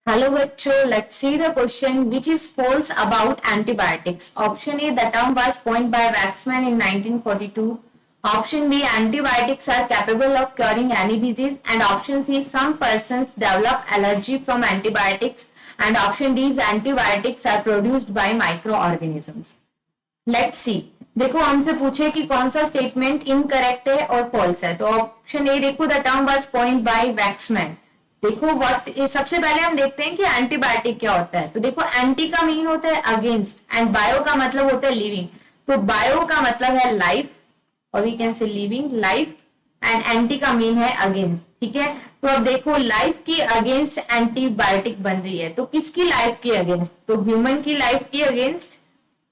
Hello बच्चों, let's see the question which is false about antibiotics. Option A, the term was coined by Waxman in 1942. Option B, antibiotics are capable of curing any disease. And option C, some persons develop allergy from antibiotics. And option D is antibiotics are produced by microorganisms. Let's see. देखो हमसे पूछे कि कौन सा statement incorrect है और false है, तो ऑप्शन ए देखो, the term was coined by Waksman. देखो व्हाट, सबसे पहले हम देखते हैं कि एंटीबायोटिक क्या होता है। तो देखो एंटी का मीन होता है अगेंस्ट एंड बायो का मतलब होता है लिविंग। तो बायो का मतलब है लाइफ और we can say living life and anti का मीन है अगेंस्ट। ठीक है, तो अब देखो लाइफ की अगेंस्ट एंटीबायोटिक बन रही है, तो किसकी लाइफ की अगेंस्ट? तो ह्यूमन की लाइफ की अगेंस्ट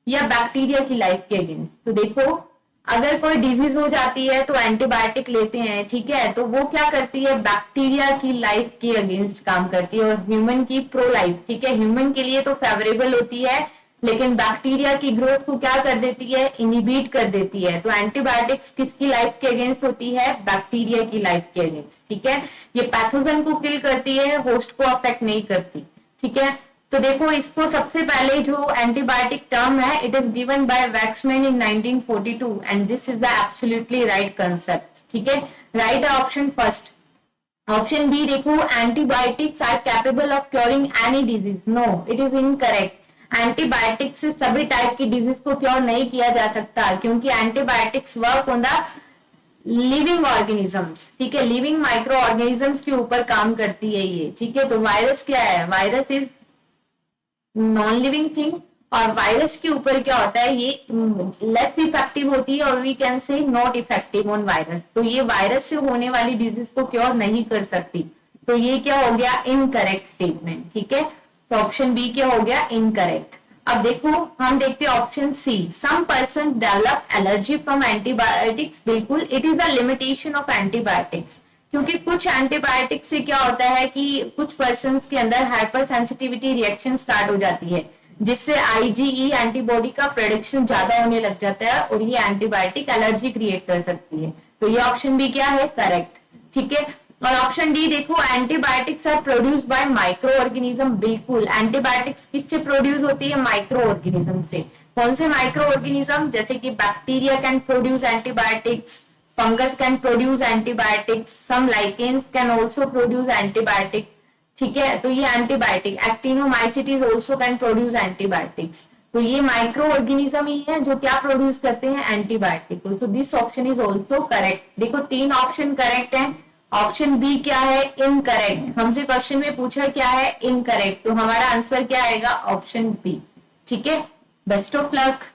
या बैक्टीरिया की लाइफ के अगेंस्ट। तो देखो अगर कोई डिजीज हो जाती है तो एंटीबायोटिक लेते हैं, ठीक है, तो वो क्या करती है? बैक्टीरिया की लाइफ के अगेंस्ट काम करती है और ह्यूमन की प्रो लाइफ। ठीक है, ह्यूमन के लिए तो फेवरेबल होती है, लेकिन बैक्टीरिया की ग्रोथ को क्या कर देती है? इनिबिट कर देती है। तो एंटीबायोटिक्स किसकी लाइफ के अगेंस्ट होती है? बैक्टीरिया की लाइफ के अगेंस्ट। ठीक है, ये पैथोजन को किल करती है, होस्ट को अफेक्ट नहीं करती। ठीक है, तो देखो इसको सबसे पहले जो एंटीबायोटिक टर्म है, it is given by Waksman in 1942 and this is the absolutely right concept. ठीक है, right option first. Option B देखो, antibiotics are capable of curing any disease. No, it is incorrect. Antibiotics से सभी type की disease को cure नहीं किया जा सकता, क्योंकि antibiotics work on the living organisms. ठीक है, लिविंग माइक्रो ऑर्गेनिजम्स के ऊपर काम करती है ये। ठीक है, तो वायरस क्या है? Virus is non living thing और वायरस के ऊपर क्या होता है? ये लेस इफेक्टिव होती है और we can say not effective on virus. तो ये वायरस से होने वाली डिजीज को क्योर नहीं कर सकती। तो ये क्या हो गया? Incorrect statement. ठीक है, तो ऑप्शन बी क्या हो गया? इनकरेक्ट। अब देखो हम देखते हैं option C, some person develop allergy from antibiotics. बिल्कुल, it is the limitation of antibiotics, क्योंकि कुछ एंटीबायोटिक से क्या होता है कि कुछ पर्सन के अंदर हाइपर सेंसिटिविटी रिएक्शन स्टार्ट हो जाती है, जिससे आईजीई एंटीबॉडी का प्रोडक्शन ज्यादा होने लग जाता है और ये एंटीबायोटिक एलर्जी क्रिएट कर सकती है। तो ये ऑप्शन भी क्या है? करेक्ट। ठीक है, और ऑप्शन डी देखो, antibiotics are produce by micro organism. बिल्कुल, एंटीबायोटिक्स किससे प्रोड्यूस होती है? माइक्रो ऑर्गेनिज्म से। कौन से माइक्रो ऑर्गेनिज्म? जैसे कि bacteria can produce antibiotics, fungus can produce antibiotics, some lichens can also produce antibiotic। ठीक है, तो ये antibiotic actinomycetes also can produce antibiotics। तो ये माइक्रो ऑर्गेनिज्म ही है जो क्या प्रोड्यूस करते हैं? एंटीबायोटिक। तो this option is also correct. देखो तीन ऑप्शन करेक्ट है। ऑप्शन बी क्या है? इनकरेक्ट। हमसे क्वेश्चन में पूछा क्या है? इनकरेक्ट। तो हमारा आंसर क्या आएगा? Option B. ठीक है, बेस्ट ऑफ लक।